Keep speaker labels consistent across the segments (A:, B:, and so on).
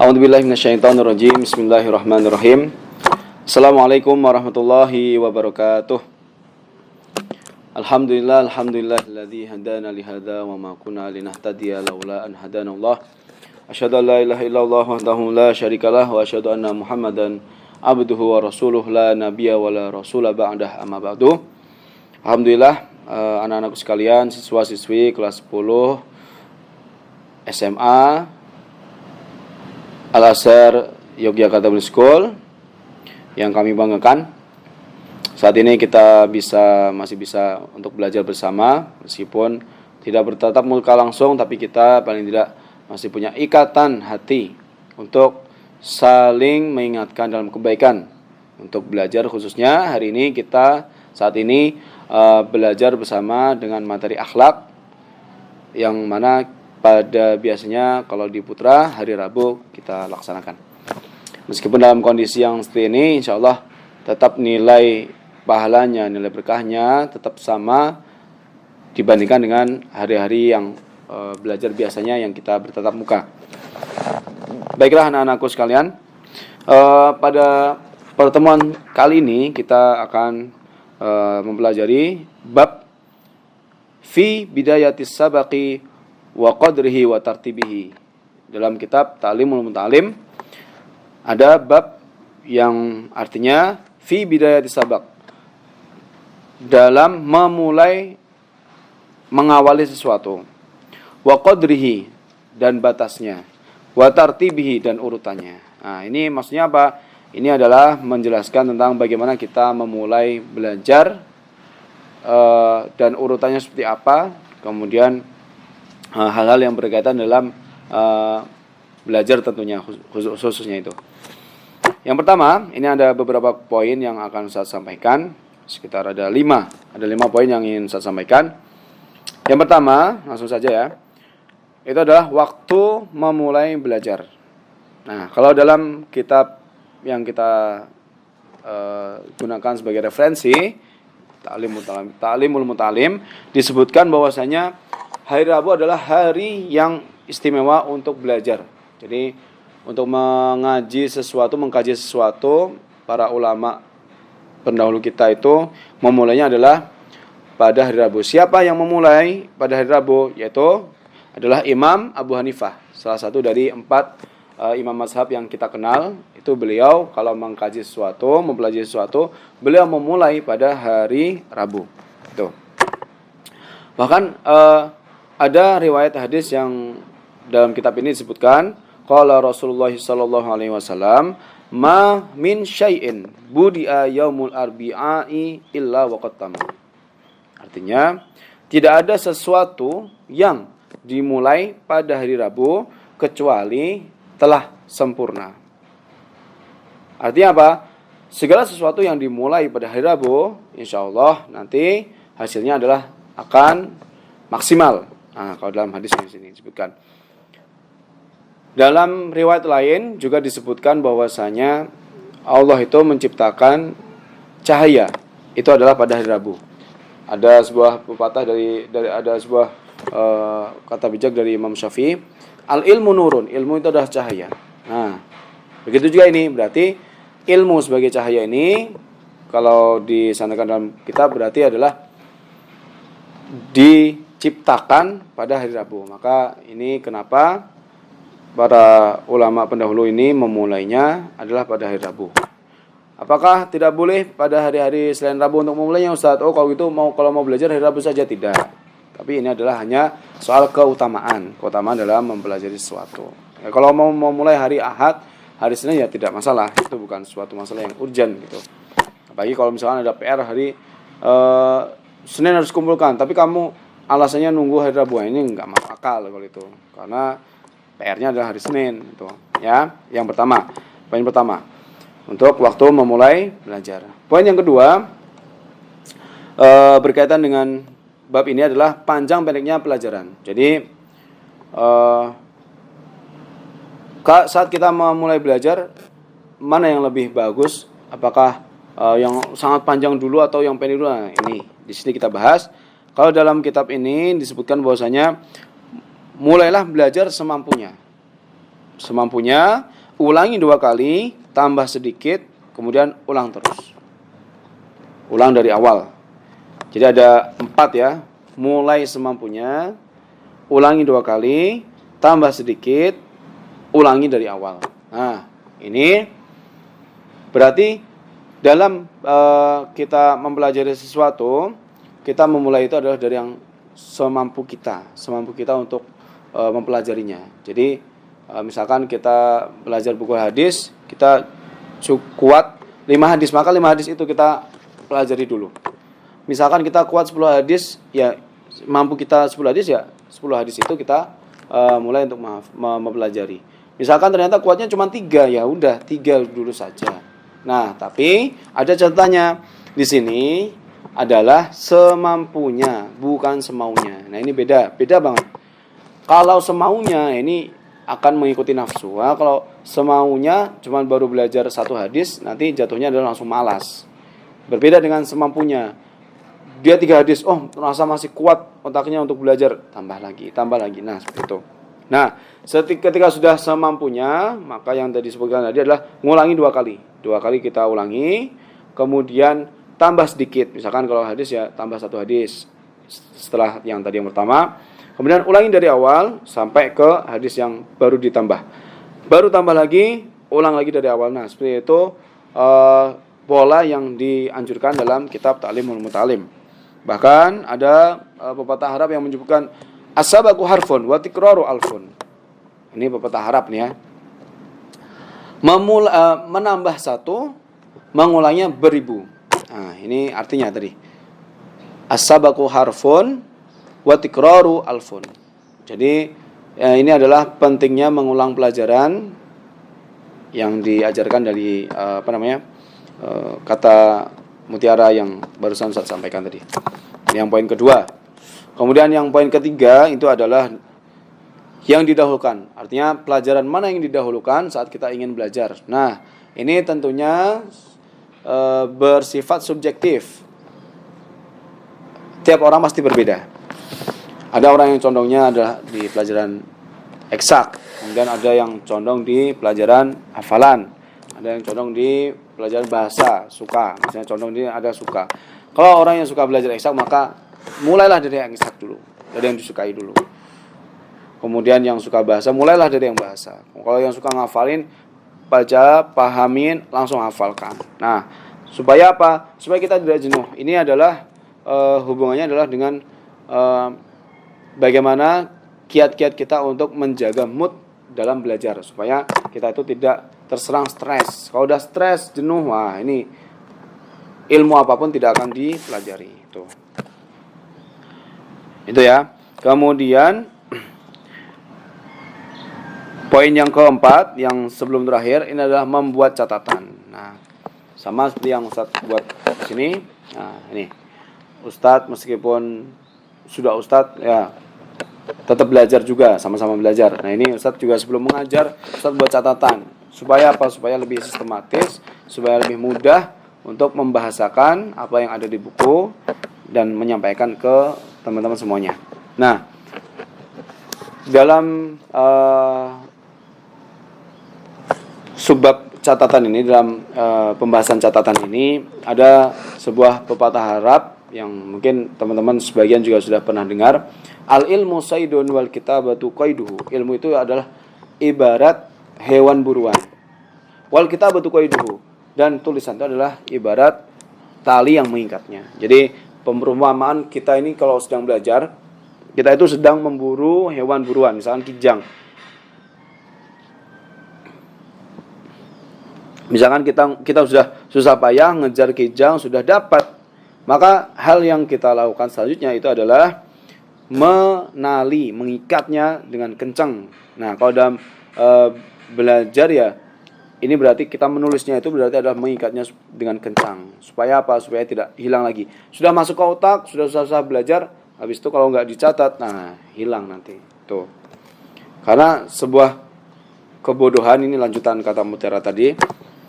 A: A'udzubillahi minasyaitonirrajim. Bismillahirrahmanirrahim. Assalamualaikum warahmatullahi wabarakatuh. Alhamdulillahilladzi hadana li hadza wa ma kunna linahtadiya laula an hadanallah. Asyhadu an la ilaha illallah wahdahu la syarikalah wa asyhadu anna Muhammadan abduhu wa rasuluh la nabiyya wa la rasula ba'dah amma ba'du. Alhamdulillah, anak-anakku sekalian, siswa-siswi kelas 10 SMA Al-Azhar Yogyakarta Public School yang kami banggakan. Saat ini kita masih bisa untuk belajar bersama, meskipun tidak bertatap muka langsung, tapi kita paling tidak masih punya ikatan hati untuk saling mengingatkan dalam kebaikan. Untuk belajar khususnya hari ini kita saat ini belajar bersama dengan materi akhlak, yang mana pada biasanya kalau di Putra hari Rabu kita laksanakan. Meskipun dalam kondisi yang seperti ini, insya Allah tetap nilai pahalanya, nilai berkahnya tetap sama dibandingkan dengan hari-hari yang belajar biasanya yang kita bertatap muka. Baiklah anak-anakku sekalian, pada pertemuan kali ini kita akan mempelajari bab fi bidayatis sabaqi wa qadrihi wa tartibihi. Dalam kitab Ta'limul Muta'allim ada bab yang artinya fi bidayatis sabaq, dalam memulai mengawali sesuatu, wa qadrihi dan batasnya, wa tartibihi dan urutannya. Nah, ini maksudnya apa? Ini adalah menjelaskan tentang bagaimana kita memulai belajar dan urutannya seperti apa, kemudian hal-hal yang berkaitan dalam belajar tentunya khususnya itu. Yang pertama, ini ada beberapa poin yang akan saya sampaikan, sekitar ada 5 poin yang ingin saya sampaikan. Yang pertama, langsung saja ya, itu adalah waktu memulai belajar. Nah, kalau dalam kitab yang kita gunakan sebagai referensi Ta'limul Muta'allim disebutkan bahwasanya hari Rabu adalah hari yang istimewa untuk belajar. Jadi untuk mengkaji sesuatu, para ulama pendahulu kita itu memulainya adalah pada hari Rabu. Siapa yang memulai pada hari Rabu? Yaitu adalah Imam Abu Hanifah, salah satu dari 4 imam mazhab yang kita kenal. Itu beliau kalau mengkaji sesuatu, mempelajari sesuatu, beliau memulai pada hari Rabu. Itu. Bahkan ada riwayat hadis yang dalam kitab ini disebutkan, qala Rasulullah sallallahu alaihi wasallam, ma min syai'in budi'a yaumul arbi'i illa waqad tamam. Artinya, tidak ada sesuatu yang dimulai pada hari Rabu kecuali telah sempurna. Artinya apa? Segala sesuatu yang dimulai pada hari Rabu, insyaallah nanti hasilnya adalah akan maksimal. Nah, kalau dalam hadis di sini disebutkan. Dalam riwayat lain juga disebutkan bahwasanya Allah itu menciptakan cahaya. Itu adalah pada hari Rabu. Ada sebuah pepatah ada sebuah kata bijak dari Imam Syafi'i, al ilmu nurun, ilmu itu adalah cahaya. Nah, begitu juga ini, berarti ilmu sebagai cahaya ini kalau disanakan dalam kitab berarti adalah diciptakan pada hari Rabu. Maka ini kenapa para ulama pendahulu ini memulainya adalah pada hari Rabu. Apakah tidak boleh pada hari-hari selain Rabu untuk memulainya, Ustaz? Oh, kalau gitu kalau mau belajar hari Rabu saja, tidak. Tapi ini adalah hanya soal keutamaan dalam mempelajari sesuatu. Ya, kalau mau mulai hari Ahad, hari Senin ya tidak masalah. Itu bukan suatu masalah yang urgent gitu. Apalagi kalau misalnya ada PR hari Senin harus kumpulkan, tapi kamu alasannya nunggu hari Rabu, ini enggak masuk akal kalau itu. Karena PR-nya adalah hari Senin itu. Ya, yang pertama. Poin pertama. Untuk waktu memulai belajar. Poin yang kedua berkaitan dengan bab ini adalah panjang pendeknya pelajaran. Jadi saat kita memulai belajar, mana yang lebih bagus? Apakah yang sangat panjang dulu atau yang pendek dulu? Nah, ini di sini kita bahas. Kalau dalam kitab ini disebutkan bahwasanya mulailah belajar semampunya. Semampunya, ulangi 2 kali, tambah sedikit, kemudian ulang terus. Ulang dari awal. Jadi ada 4 ya. Mulai semampunya, ulangi 2 kali, tambah sedikit, ulangi dari awal. Nah, ini berarti dalam kita mempelajari sesuatu, kita memulai itu adalah dari yang semampu kita untuk mempelajarinya. Jadi misalkan kita belajar buku hadis, kita kuat 5 hadis, maka 5 hadis itu kita pelajari dulu. Misalkan kita kuat 10 hadis, ya mampu kita 10 hadis, ya 10 hadis itu kita mulai untuk mempelajari. Misalkan ternyata kuatnya cuma 3, ya udah 3 dulu saja. Nah, tapi ada catatannya. Di sini adalah semampunya, bukan semaunya. Nah, ini beda banget. Kalau semaunya ini akan mengikuti nafsu. Nah, kalau semaunya cuma baru belajar 1 hadis, nanti jatuhnya adalah langsung malas. Berbeda dengan semampunya. Dia 3 hadis, merasa masih kuat otaknya untuk belajar, tambah lagi. Nah, seperti itu. Nah, ketika sudah semampunya, maka yang tadi disebutkan tadi adalah ngulangi 2 kali. 2 kali kita ulangi, kemudian tambah sedikit. Misalkan kalau hadis ya tambah 1 hadis setelah yang tadi yang pertama. Kemudian ulangi dari awal sampai ke hadis yang baru ditambah. Baru tambah lagi, ulang lagi dari awal. Nah, seperti itu pola yang dianjurkan dalam kitab Ta'limul Muta'allim. Bahkan ada pepatah Arab yang menyebutkan as-sabaku harfun wa tikraru alfun. Ini pepatah Arab nih ya. Menambah 1, mengulangnya beribu. Nah, ini artinya tadi. As-sabaku harfun wa tikraru alfun. Jadi ini adalah pentingnya mengulang pelajaran yang diajarkan dari kata mutiara yang barusan Ustaz sampaikan tadi. Ini yang poin kedua. Kemudian yang poin ketiga itu adalah yang didahulukan. Artinya pelajaran mana yang didahulukan saat kita ingin belajar. Nah, ini tentunya bersifat subjektif. Tiap orang pasti berbeda. Ada orang yang condongnya adalah di pelajaran eksak. Kemudian ada yang condong di pelajaran hafalan. Ada yang condong di pelajaran bahasa, suka. Misalnya condong di ada suka. Kalau orang yang suka belajar eksak, maka mulailah dari yang eksak dulu. Dari yang disukai dulu. Kemudian yang suka bahasa, mulailah dari yang bahasa. Kalau yang suka ngafalin, baca, pahamin, langsung hafalkan. Nah, supaya apa? Supaya kita tidak jenuh. Ini adalah hubungannya adalah dengan bagaimana kiat-kiat kita untuk menjaga mood dalam belajar. Supaya kita itu tidak terserang stres. Kalau udah stres, jenuh, wah ini ilmu apapun tidak akan dipelajari. Itu ya. Kemudian poin yang keempat, yang sebelum terakhir, ini adalah membuat catatan. Nah, sama seperti yang Ustadz buat di sini. Nah, ini Ustadz meskipun sudah Ustadz, ya tetap belajar juga, sama-sama belajar. Nah, ini Ustadz juga sebelum mengajar, Ustadz buat catatan. Supaya apa? Supaya lebih sistematis, supaya lebih mudah untuk membahasakan apa yang ada di buku dan menyampaikan ke teman-teman semuanya. Nah, dalam subbab catatan ini, dalam pembahasan catatan ini ada sebuah pepatah Arab yang mungkin teman-teman sebagian juga sudah pernah dengar. Al ilmu saydun wal kitabatu qaiduhu. Ilmu itu adalah ibarat hewan buruan. Wal kitabatu qaiduhu, dan tulisan itu adalah ibarat tali yang mengikatnya. Jadi perumpamaan kita ini kalau sedang belajar, kita itu sedang memburu hewan buruan, misalkan kijang. Misalkan kita sudah susah payah ngejar kijang, sudah dapat. Maka hal yang kita lakukan selanjutnya itu adalah menali, mengikatnya dengan kencang. Nah, kalau dalam belajar ya, ini berarti kita menulisnya itu berarti adalah mengikatnya dengan kencang. Supaya apa? Supaya tidak hilang lagi. Sudah masuk ke otak, sudah susah belajar, habis itu kalau nggak dicatat, nah hilang nanti. Tuh. Karena sebuah kebodohan, ini lanjutan kata mutiara tadi.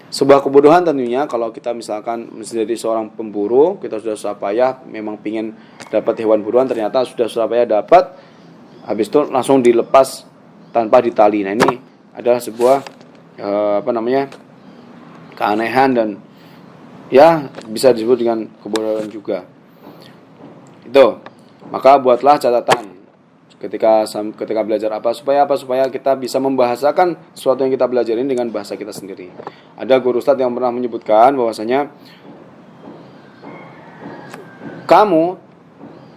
A: Sebuah kebodohan tentunya kalau kita misalkan menjadi seorang pemburu, kita sudah susah payah memang pingin dapat hewan buruan, ternyata sudah susah payah dapat, habis itu langsung dilepas tanpa ditali. Nah, ini adalah sebuah keanehan dan ya bisa disebut dengan kebodohan juga. Itu. Maka buatlah catatan ketika belajar supaya kita bisa membahasakan sesuatu yang kita belajar ini dengan bahasa kita sendiri. Ada guru ustadz yang pernah menyebutkan bahwasanya kamu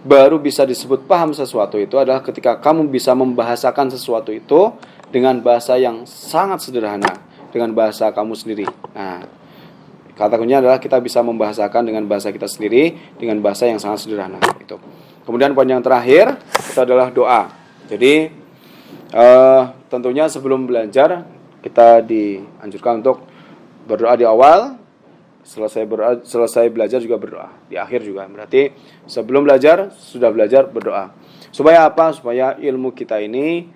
A: baru bisa disebut paham sesuatu itu adalah ketika kamu bisa membahasakan sesuatu itu dengan bahasa yang sangat sederhana, dengan bahasa kamu sendiri. Nah, kata kuncinya adalah kita bisa membahasakan dengan bahasa kita sendiri dengan bahasa yang sangat sederhana. Itu. Kemudian poin yang terakhir itu adalah doa. Jadi tentunya sebelum belajar kita dianjurkan untuk berdoa di awal, selesai belajar juga berdoa, di akhir juga. Berarti sebelum belajar, sudah belajar, berdoa. Supaya apa? Supaya ilmu kita ini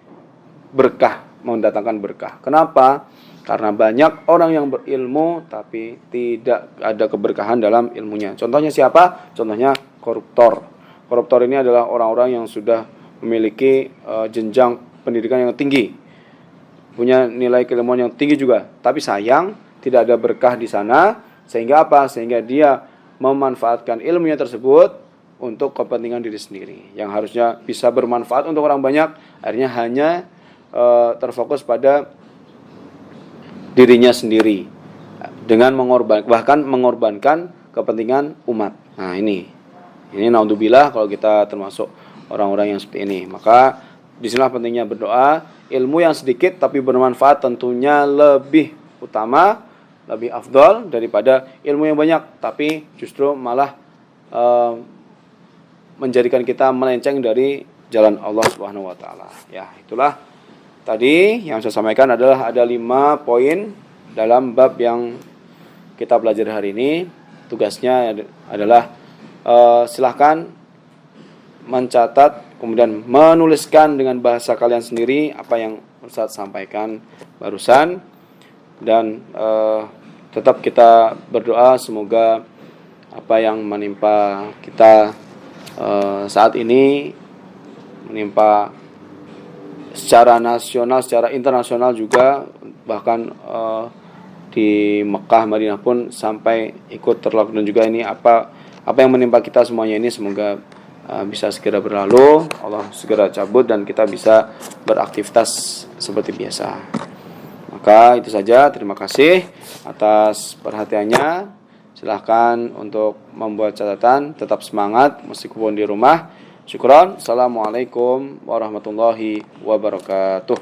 A: berkah, mendatangkan berkah. Kenapa? Karena banyak orang yang berilmu tapi tidak ada keberkahan dalam ilmunya. Contohnya siapa? Contohnya koruptor. Koruptor ini adalah orang-orang yang sudah memiliki jenjang pendidikan yang tinggi, punya nilai keilmuan yang tinggi juga, tapi sayang tidak ada berkah di sana. Sehingga apa? Sehingga dia memanfaatkan ilmunya tersebut untuk kepentingan diri sendiri, yang harusnya bisa bermanfaat untuk orang banyak, akhirnya hanya terfokus pada dirinya sendiri dengan mengorbankan kepentingan umat. Nah, ini naudzubillah kalau kita termasuk orang-orang yang seperti ini. Maka disinilah pentingnya berdoa. Ilmu yang sedikit tapi bermanfaat tentunya lebih utama, lebih afdol daripada ilmu yang banyak tapi justru malah menjadikan kita melenceng dari jalan Allah Subhanahu wa taala. Ya, itulah tadi yang saya sampaikan adalah ada 5 poin dalam bab yang kita belajar hari ini. Tugasnya adalah silahkan mencatat, kemudian menuliskan dengan bahasa kalian sendiri apa yang Ustaz sampaikan barusan. Dan tetap kita berdoa semoga apa yang menimpa kita saat ini, menimpa secara nasional, secara internasional juga, bahkan di Mekah, Madinah pun sampai ikut terlockdown juga. Ini apa yang menimpa kita semuanya ini semoga bisa segera berlalu, Allah segera cabut dan kita bisa beraktivitas seperti biasa. Maka itu saja, terima kasih atas perhatiannya. Silahkan untuk membuat catatan, tetap semangat meskipun di rumah. Syukron. Assalamualaikum warahmatullahi wabarakatuh.